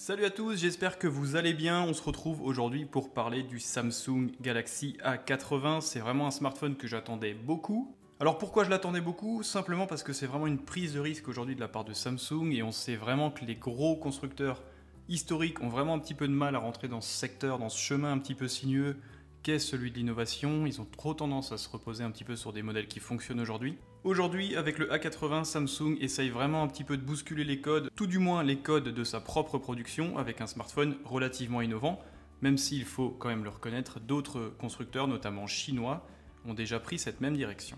Salut à tous, j'espère que vous allez bien. On se retrouve aujourd'hui pour parler du Samsung Galaxy A80. C'est vraiment un smartphone que j'attendais beaucoup. Alors pourquoi je l'attendais beaucoup? Simplement parce que c'est vraiment une prise de risque aujourd'hui de la part de Samsung et on sait vraiment que les gros constructeurs historiques ont vraiment un petit peu de mal à rentrer dans ce secteur, dans ce chemin un petit peu sinueux qu'est celui de l'innovation. Ils ont trop tendance à se reposer un petit peu sur des modèles qui fonctionnent aujourd'hui. Aujourd'hui, avec le A80, Samsung essaye vraiment un petit peu de bousculer les codes, tout du moins les codes de sa propre production, avec un smartphone relativement innovant, même s'il faut quand même le reconnaître, d'autres constructeurs, notamment chinois, ont déjà pris cette même direction.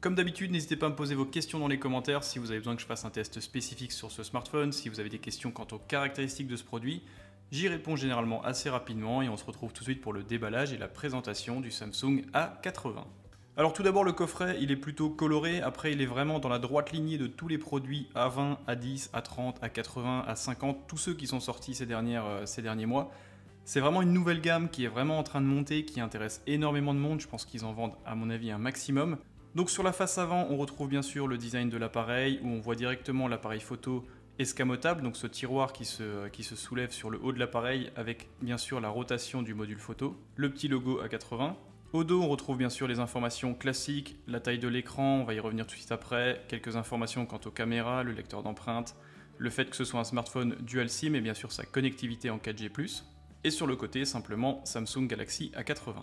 Comme d'habitude, n'hésitez pas à me poser vos questions dans les commentaires si vous avez besoin que je fasse un test spécifique sur ce smartphone, si vous avez des questions quant aux caractéristiques de ce produit. J'y réponds généralement assez rapidement et on se retrouve tout de suite pour le déballage et la présentation du Samsung A80. Alors tout d'abord le coffret il est plutôt coloré, après il est vraiment dans la droite lignée de tous les produits A20, A10, A30, A80, A50, tous ceux qui sont sortis ces derniers mois. C'est vraiment une nouvelle gamme qui est vraiment en train de monter, qui intéresse énormément de monde, je pense qu'ils en vendent à mon avis un maximum. Donc sur la face avant on retrouve bien sûr le design de l'appareil où on voit directement l'appareil photo escamotable, donc ce tiroir qui se soulève sur le haut de l'appareil avec bien sûr la rotation du module photo, le petit logo A80. Au dos, on retrouve bien sûr les informations classiques, la taille de l'écran, on va y revenir tout de suite après, quelques informations quant aux caméras, le lecteur d'empreintes, le fait que ce soit un smartphone dual SIM et bien sûr sa connectivité en 4G+, et sur le côté simplement Samsung Galaxy A80.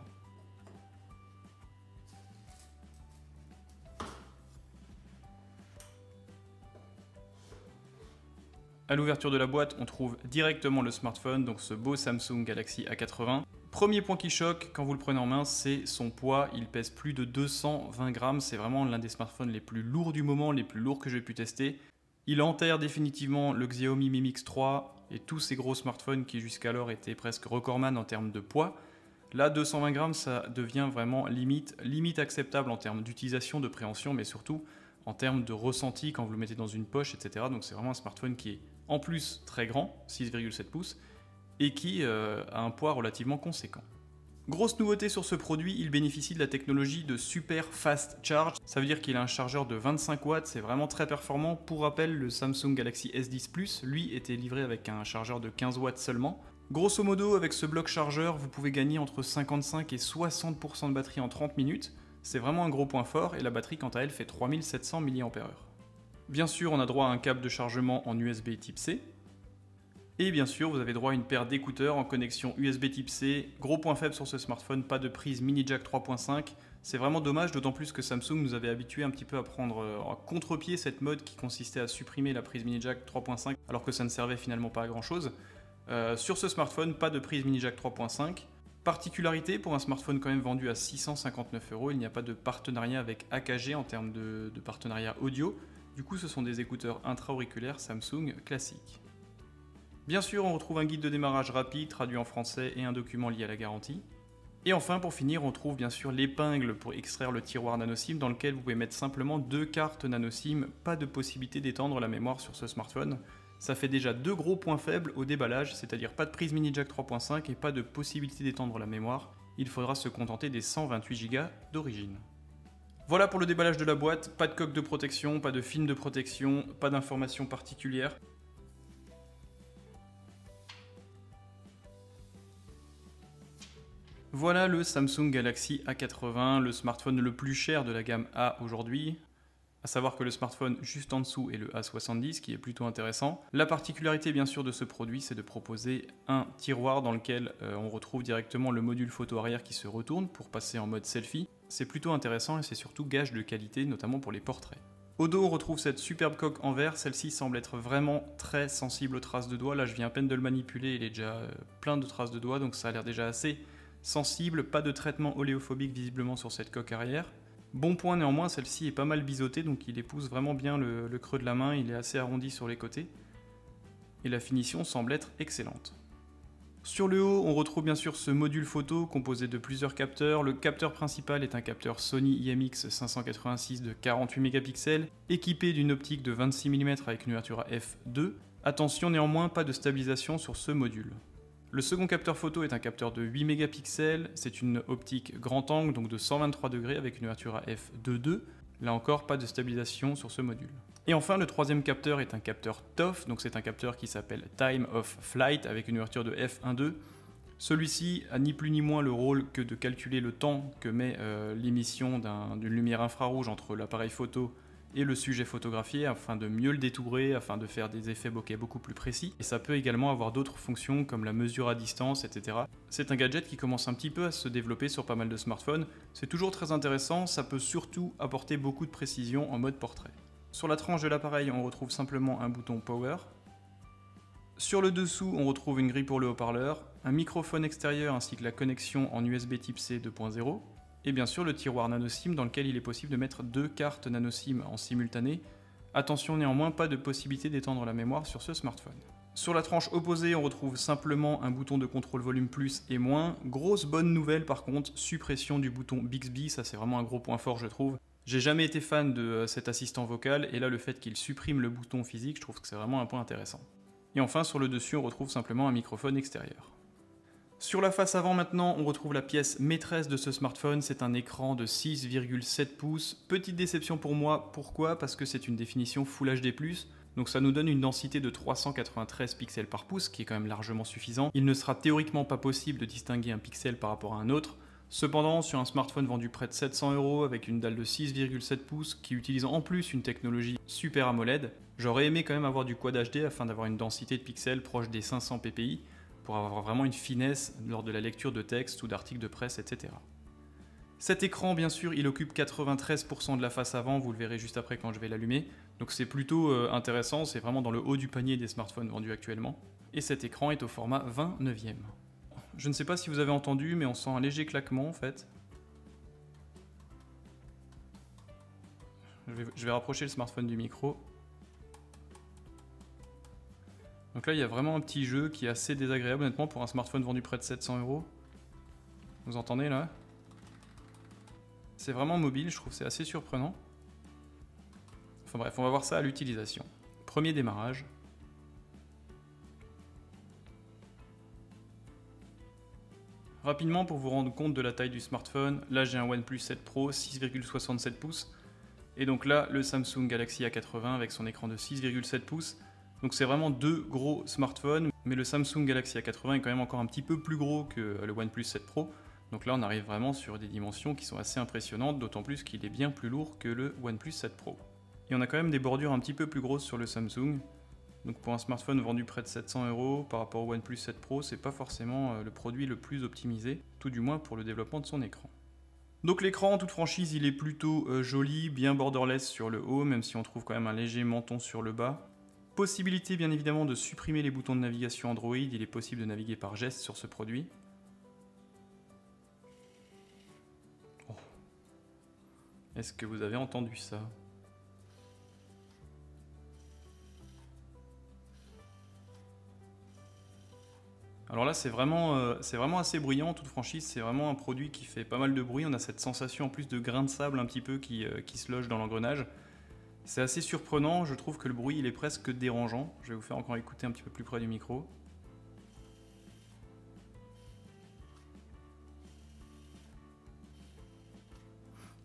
À l'ouverture de la boîte, on trouve directement le smartphone, donc ce beau Samsung Galaxy A80. Premier point qui choque quand vous le prenez en main, c'est son poids. Il pèse plus de 220 grammes. C'est vraiment l'un des smartphones les plus lourds du moment, les plus lourds que j'ai pu tester. Il enterre définitivement le Xiaomi Mi Mix 3 et tous ces gros smartphones qui jusqu'alors étaient presque recordman en termes de poids. Là, 220 grammes, ça devient vraiment limite acceptable en termes d'utilisation, de préhension, mais surtout en termes de ressenti quand vous le mettez dans une poche, etc. Donc c'est vraiment un smartphone qui est en plus très grand, 6,7 pouces, et qui a un poids relativement conséquent. Grosse nouveauté sur ce produit, il bénéficie de la technologie de Super Fast Charge. Ça veut dire qu'il a un chargeur de 25 watts, c'est vraiment très performant. Pour rappel, le Samsung Galaxy S10 Plus, lui, était livré avec un chargeur de 15 watts seulement. Grosso modo, avec ce bloc chargeur, vous pouvez gagner entre 55 et 60% de batterie en 30 minutes. C'est vraiment un gros point fort, et la batterie, quant à elle, fait 3700 mAh. Bien sûr, on a droit à un câble de chargement en USB type C. Et bien sûr, vous avez droit à une paire d'écouteurs en connexion USB type C. Gros point faible sur ce smartphone, pas de prise mini jack 3.5. C'est vraiment dommage, d'autant plus que Samsung nous avait habitué un petit peu à prendre à contre-pied cette mode qui consistait à supprimer la prise mini jack 3.5 alors que ça ne servait finalement pas à grand chose. Sur ce smartphone, pas de prise mini jack 3.5. Particularité, pour un smartphone quand même vendu à 659 €, il n'y a pas de partenariat avec AKG en termes de partenariat audio. Du coup, ce sont des écouteurs intra-auriculaires Samsung classiques. Bien sûr, on retrouve un guide de démarrage rapide, traduit en français et un document lié à la garantie. Et enfin, pour finir, on trouve bien sûr l'épingle pour extraire le tiroir NanoSIM dans lequel vous pouvez mettre simplement 2 cartes NanoSIM, pas de possibilité d'étendre la mémoire sur ce smartphone. Ça fait déjà 2 gros points faibles au déballage, c'est-à-dire pas de prise mini jack 3.5 et pas de possibilité d'étendre la mémoire. Il faudra se contenter des 128 Go d'origine. Voilà pour le déballage de la boîte, pas de coque de protection, pas de film de protection, pas d'informations particulières. Voilà le Samsung Galaxy A80, le smartphone le plus cher de la gamme A aujourd'hui. À savoir que le smartphone juste en dessous est le A70 qui est plutôt intéressant. La particularité bien sûr de ce produit, c'est de proposer un tiroir dans lequel on retrouve directement le module photo arrière qui se retourne pour passer en mode selfie. C'est plutôt intéressant et c'est surtout gage de qualité, notamment pour les portraits. Au dos, on retrouve cette superbe coque en verre. Celle-ci semble être vraiment très sensible aux traces de doigts. Là, je viens à peine de le manipuler, il est déjà plein de traces de doigts, donc ça a l'air déjà assez sensible. Pas de traitement oléophobique visiblement sur cette coque arrière. Bon point néanmoins, celle-ci est pas mal biseautée, donc il épouse vraiment bien le creux de la main, il est assez arrondi sur les côtés. Et la finition semble être excellente. Sur le haut, on retrouve bien sûr ce module photo composé de plusieurs capteurs. Le capteur principal est un capteur Sony IMX586 de 48 mégapixels, équipé d'une optique de 26 mm avec une ouverture à f2. Attention néanmoins, pas de stabilisation sur ce module. Le second capteur photo est un capteur de 8 mégapixels, c'est une optique grand angle, donc de 123 degrés avec une ouverture à f2.2. Là encore, pas de stabilisation sur ce module. Et enfin, le troisième capteur est un capteur TOF, donc c'est un capteur qui s'appelle Time of Flight avec une ouverture de f1.2. Celui-ci a ni plus ni moins le rôle que de calculer le temps que met l'émission d'une lumière infrarouge entre l'appareil photo et le sujet photographié afin de mieux le détourer, afin de faire des effets bokeh beaucoup plus précis. Et ça peut également avoir d'autres fonctions comme la mesure à distance, etc. C'est un gadget qui commence un petit peu à se développer sur pas mal de smartphones. C'est toujours très intéressant, ça peut surtout apporter beaucoup de précision en mode portrait. Sur la tranche de l'appareil, on retrouve simplement un bouton Power. Sur le dessous, on retrouve une grille pour le haut-parleur, un microphone extérieur ainsi que la connexion en USB type C 2.0, et bien sûr le tiroir nano SIM dans lequel il est possible de mettre 2 cartes nano SIM en simultané. Attention néanmoins, pas de possibilité d'étendre la mémoire sur ce smartphone. Sur la tranche opposée, on retrouve simplement un bouton de contrôle volume plus et moins. Grosse bonne nouvelle par contre, suppression du bouton Bixby, ça c'est vraiment un gros point fort je trouve. J'ai jamais été fan de cet assistant vocal, et là le fait qu'il supprime le bouton physique, je trouve que c'est vraiment un point intéressant. Et enfin sur le dessus, on retrouve simplement un microphone extérieur. Sur la face avant maintenant, on retrouve la pièce maîtresse de ce smartphone, c'est un écran de 6,7 pouces. Petite déception pour moi, pourquoi? Parce que c'est une définition Full HD+, donc ça nous donne une densité de 393 pixels par pouce, qui est quand même largement suffisant. Il ne sera théoriquement pas possible de distinguer un pixel par rapport à un autre. Cependant, sur un smartphone vendu près de 700 € avec une dalle de 6,7 pouces qui utilise en plus une technologie Super AMOLED, j'aurais aimé quand même avoir du Quad HD afin d'avoir une densité de pixels proche des 500 ppi pour avoir vraiment une finesse lors de la lecture de texte ou d'articles de presse, etc. Cet écran, bien sûr, il occupe 93% de la face avant, vous le verrez juste après quand je vais l'allumer, donc c'est plutôt intéressant, c'est vraiment dans le haut du panier des smartphones vendus actuellement. Et cet écran est au format 20/9. Je ne sais pas si vous avez entendu, mais on sent un léger claquement en fait. Je vais rapprocher le smartphone du micro. Donc là, il y a vraiment un petit jeu qui est assez désagréable honnêtement pour un smartphone vendu près de 700 €. Vous entendez là? C'est vraiment mobile, je trouve c'est assez surprenant. Enfin bref, on va voir ça à l'utilisation. Premier démarrage. Rapidement, pour vous rendre compte de la taille du smartphone, là j'ai un OnePlus 7 Pro 6,67 pouces. Et donc là, le Samsung Galaxy A80 avec son écran de 6,7 pouces. Donc c'est vraiment deux gros smartphones, mais le Samsung Galaxy A80 est quand même encore un petit peu plus gros que le OnePlus 7 Pro. Donc là on arrive vraiment sur des dimensions qui sont assez impressionnantes, d'autant plus qu'il est bien plus lourd que le OnePlus 7 Pro. Et on a quand même des bordures un petit peu plus grosses sur le Samsung. Donc pour un smartphone vendu près de 700 € par rapport au OnePlus 7 Pro, c'est pas forcément le produit le plus optimisé, tout du moins pour le développement de son écran. Donc l'écran, en toute franchise, il est plutôt joli, bien borderless sur le haut, même si on trouve quand même un léger menton sur le bas. Possibilité bien évidemment de supprimer les boutons de navigation Android, il est possible de naviguer par geste sur ce produit. Oh. Est-ce que vous avez entendu ça ? Alors là c'est vraiment assez bruyant en toute franchise, c'est vraiment un produit qui fait pas mal de bruit, on a cette sensation en plus de grain de sable un petit peu qui se loge dans l'engrenage. C'est assez surprenant, je trouve que le bruit il est presque dérangeant. Je vais vous faire encore écouter un petit peu plus près du micro.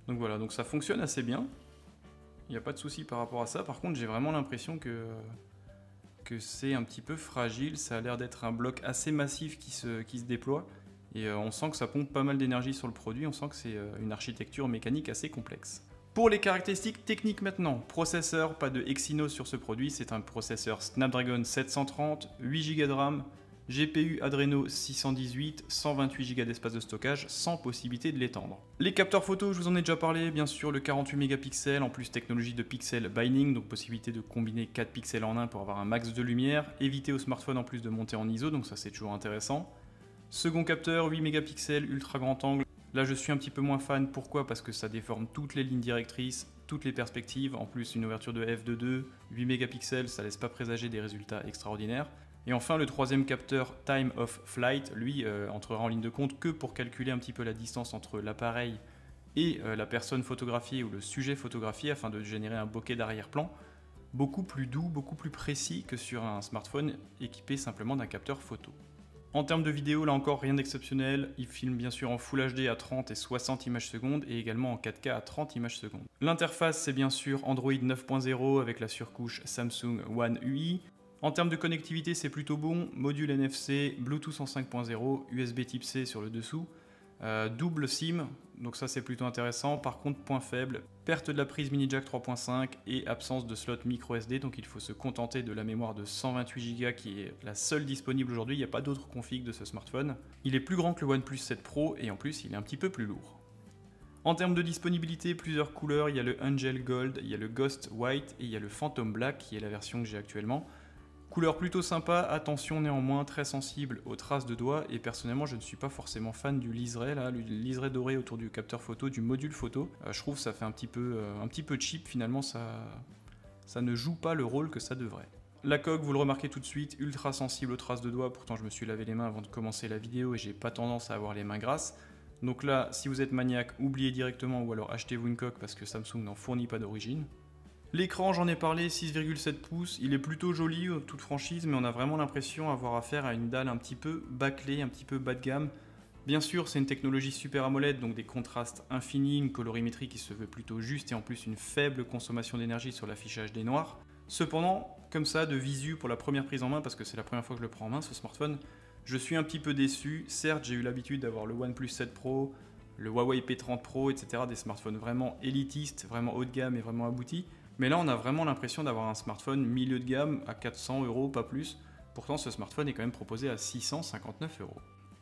Donc voilà, donc ça fonctionne assez bien. Il n'y a pas de souci par rapport à ça. Par contre, j'ai vraiment l'impression que c'est un petit peu fragile. Ça a l'air d'être un bloc assez massif qui se déploie. Et on sent que ça pompe pas mal d'énergie sur le produit. On sent que c'est une architecture mécanique assez complexe. Pour les caractéristiques techniques maintenant, processeur, pas de Exynos sur ce produit, c'est un processeur Snapdragon 730, 8 Go de RAM, GPU Adreno 618, 128 Go d'espace de stockage, sans possibilité de l'étendre. Les capteurs photo, je vous en ai déjà parlé, bien sûr le 48 mégapixels, en plus technologie de pixel binding, donc possibilité de combiner 4 pixels en un pour avoir un max de lumière, éviter au smartphone en plus de monter en ISO, donc ça c'est toujours intéressant. Second capteur, 8 mégapixels, ultra grand angle. Là je suis un petit peu moins fan, pourquoi? Parce que ça déforme toutes les lignes directrices, toutes les perspectives, en plus une ouverture de f2.2, 8 mégapixels, ça laisse pas présager des résultats extraordinaires. Et enfin le troisième capteur Time of Flight, lui entrera en ligne de compte que pour calculer un petit peu la distance entre l'appareil et la personne photographiée ou le sujet photographié afin de générer un bokeh d'arrière-plan beaucoup plus doux, beaucoup plus précis que sur un smartphone équipé simplement d'un capteur photo. En termes de vidéo, là encore, rien d'exceptionnel. Il filme bien sûr en Full HD à 30 et 60 images secondes et également en 4K à 30 images secondes. L'interface, c'est bien sûr Android 9.0 avec la surcouche Samsung One UI. En termes de connectivité, c'est plutôt bon. Module NFC, Bluetooth en 5.0, USB Type C sur le dessous. Double SIM, donc ça c'est plutôt intéressant. Par contre, point faible, perte de la prise mini jack 3.5 et absence de slot micro SD, donc il faut se contenter de la mémoire de 128 Go qui est la seule disponible aujourd'hui. Il n'y a pas d'autre config de ce smartphone. Il est plus grand que le OnePlus 7 Pro et en plus il est un petit peu plus lourd. En termes de disponibilité, plusieurs couleurs, il y a le Angel Gold, il y a le Ghost White et il y a le Phantom Black qui est la version que j'ai actuellement. Couleur plutôt sympa, attention néanmoins très sensible aux traces de doigts et personnellement je ne suis pas forcément fan du liseré, là, le liseré doré autour du capteur photo, du module photo. Je trouve que ça fait un petit peu cheap finalement, ça ne joue pas le rôle que ça devrait. La coque, vous le remarquez tout de suite, ultra sensible aux traces de doigts, pourtant je me suis lavé les mains avant de commencer la vidéo et j'ai pas tendance à avoir les mains grasses. Donc là, si vous êtes maniaque, oubliez directement ou alors achetez-vous une coque parce que Samsung n'en fournit pas d'origine. L'écran, j'en ai parlé, 6,7 pouces, il est plutôt joli, toute franchise, mais on a vraiment l'impression d'avoir affaire à une dalle un petit peu bâclée, un petit peu bas de gamme. Bien sûr, c'est une technologie Super AMOLED, donc des contrastes infinis, une colorimétrie qui se veut plutôt juste et en plus une faible consommation d'énergie sur l'affichage des noirs. Cependant, comme ça, de visu pour la première prise en main, parce que c'est la première fois que je le prends en main, ce smartphone, je suis un petit peu déçu. Certes, j'ai eu l'habitude d'avoir le OnePlus 7 Pro, le Huawei P30 Pro, etc., des smartphones vraiment élitistes, vraiment haut de gamme et vraiment aboutis. Mais là, on a vraiment l'impression d'avoir un smartphone milieu de gamme à 400 €, pas plus. Pourtant, ce smartphone est quand même proposé à 659 €.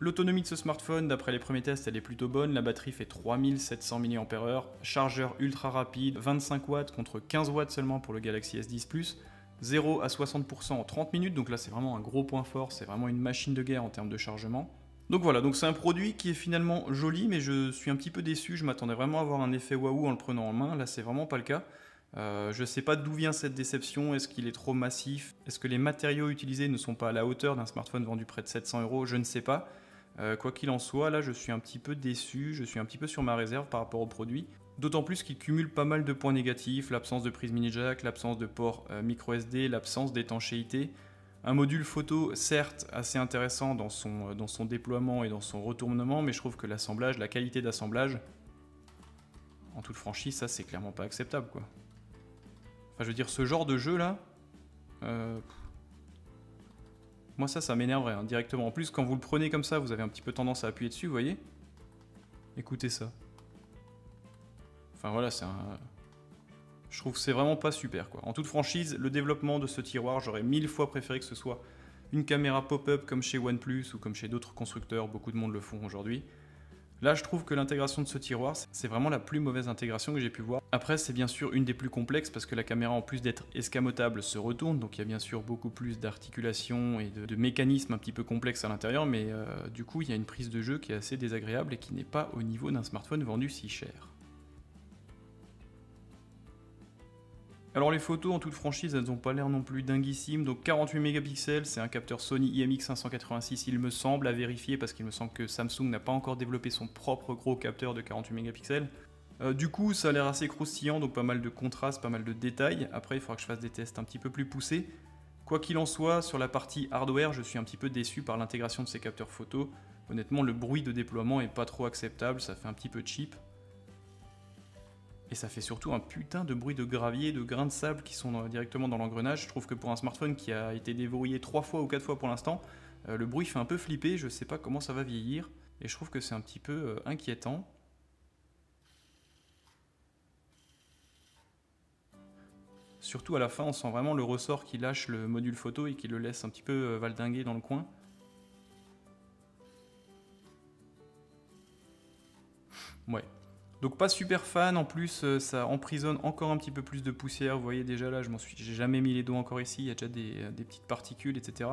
L'autonomie de ce smartphone, d'après les premiers tests, elle est plutôt bonne. La batterie fait 3700 mAh, chargeur ultra rapide, 25 watts contre 15 watts seulement pour le Galaxy S10 Plus, 0 à 60% en 30 minutes, donc là c'est vraiment un gros point fort, c'est vraiment une machine de guerre en termes de chargement. Donc voilà, donc c'est un produit qui est finalement joli, mais je suis un petit peu déçu, je m'attendais vraiment à avoir un effet waouh en le prenant en main, là c'est vraiment pas le cas. Je ne sais pas d'où vient cette déception, est-ce qu'il est trop massif, est-ce que les matériaux utilisés ne sont pas à la hauteur d'un smartphone vendu près de 700 €, je ne sais pas. Quoi qu'il en soit, là je suis un petit peu déçu, je suis un petit peu sur ma réserve par rapport au produit. D'autant plus qu'il cumule pas mal de points négatifs, l'absence de prise mini jack, l'absence de port micro SD, l'absence d'étanchéité. Un module photo, certes, assez intéressant dans son déploiement et dans son retournement, mais je trouve que l'assemblage, la qualité d'assemblage, en toute franchise, ça c'est clairement pas acceptable quoi. Enfin, je veux dire, ce genre de jeu là, moi ça m'énerverait hein, directement. En plus, quand vous le prenez comme ça, vous avez un petit peu tendance à appuyer dessus, vous voyez. Écoutez ça. Enfin voilà, je trouve que c'est vraiment pas super quoi. En toute franchise, le développement de ce tiroir, j'aurais 1000 fois préféré que ce soit une caméra pop-up comme chez OnePlus ou comme chez d'autres constructeurs, beaucoup de monde le font aujourd'hui. Là, je trouve que l'intégration de ce tiroir, c'est vraiment la plus mauvaise intégration que j'ai pu voir. Après, c'est bien sûr une des plus complexes parce que la caméra, en plus d'être escamotable, se retourne. Donc il y a bien sûr beaucoup plus d'articulation et de mécanismes un petit peu complexes à l'intérieur. Mais du coup, il y a une prise de jeu qui est assez désagréable et qui n'est pas au niveau d'un smartphone vendu si cher. Alors les photos en toute franchise, elles n'ont pas l'air non plus dinguissimes, donc 48 mégapixels, c'est un capteur Sony IMX586 il me semble, à vérifier parce qu'il me semble que Samsung n'a pas encore développé son propre gros capteur de 48 mégapixels. Du coup ça a l'air assez croustillant, donc pas mal de contrastes, pas mal de détails, après il faudra que je fasse des tests un petit peu plus poussés. Quoi qu'il en soit, sur la partie hardware, je suis un petit peu déçu par l'intégration de ces capteurs photo. Honnêtement le bruit de déploiement est pas trop acceptable, ça fait un petit peu cheap. Et ça fait surtout un putain de bruit de gravier, de grains de sable qui sont directement dans l'engrenage. Je trouve que pour un smartphone qui a été déverrouillé 3 fois ou 4 fois pour l'instant, le bruit fait un peu flipper, je sais pas comment ça va vieillir, et je trouve que c'est un petit peu inquiétant. Surtout à la fin, on sent vraiment le ressort qui lâche le module photo et qui le laisse un petit peu valdinguer dans le coin. Ouais. Donc pas super fan, en plus ça emprisonne encore un petit peu plus de poussière, vous voyez déjà là, j'ai jamais mis les doigts encore ici, il y a déjà des petites particules, etc.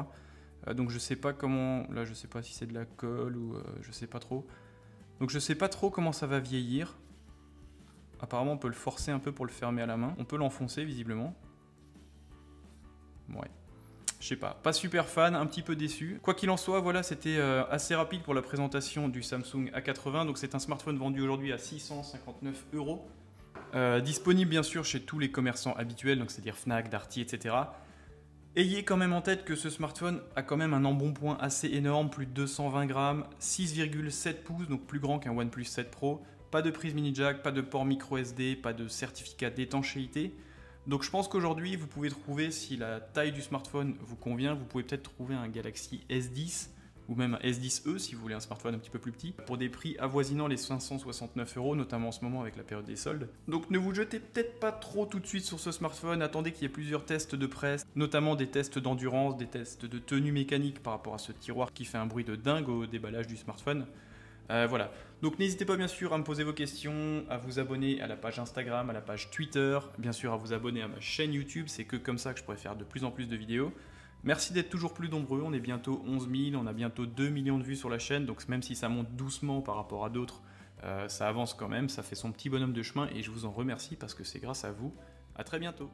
Donc je sais pas comment, là je sais pas si c'est de la colle ou je sais pas trop. Donc je sais pas trop comment ça va vieillir. Apparemment on peut le forcer un peu pour le fermer à la main, on peut l'enfoncer visiblement. Ouais. Je sais pas super fan, un petit peu déçu. Quoi qu'il en soit, voilà, c'était assez rapide pour la présentation du Samsung A80. Donc c'est un smartphone vendu aujourd'hui à 659 €. Disponible bien sûr chez tous les commerçants habituels, donc c'est-à-dire Fnac, Darty, etc. Ayez quand même en tête que ce smartphone a quand même un embonpoint assez énorme, plus de 220 grammes, 6,7 pouces, donc plus grand qu'un OnePlus 7 Pro, pas de prise mini jack, pas de port micro SD, pas de certificat d'étanchéité. Donc je pense qu'aujourd'hui vous pouvez trouver, si la taille du smartphone vous convient, vous pouvez peut-être trouver un Galaxy S10 ou même un S10e si vous voulez un smartphone un petit peu plus petit, pour des prix avoisinant les 569 €, notamment en ce moment avec la période des soldes. Donc ne vous jetez peut-être pas trop tout de suite sur ce smartphone, attendez qu'il y ait plusieurs tests de presse, notamment des tests d'endurance, des tests de tenue mécanique par rapport à ce tiroir qui fait un bruit de dingue au déballage du smartphone. Voilà, donc n'hésitez pas bien sûr à me poser vos questions, à vous abonner à la page Instagram, à la page Twitter, bien sûr à vous abonner à ma chaîne YouTube, c'est que comme ça que je pourrais faire de plus en plus de vidéos. Merci d'être toujours plus nombreux, on est bientôt 11 000, on a bientôt 2 millions de vues sur la chaîne, donc même si ça monte doucement par rapport à d'autres, ça avance quand même, ça fait son petit bonhomme de chemin et je vous en remercie parce que c'est grâce à vous. À très bientôt.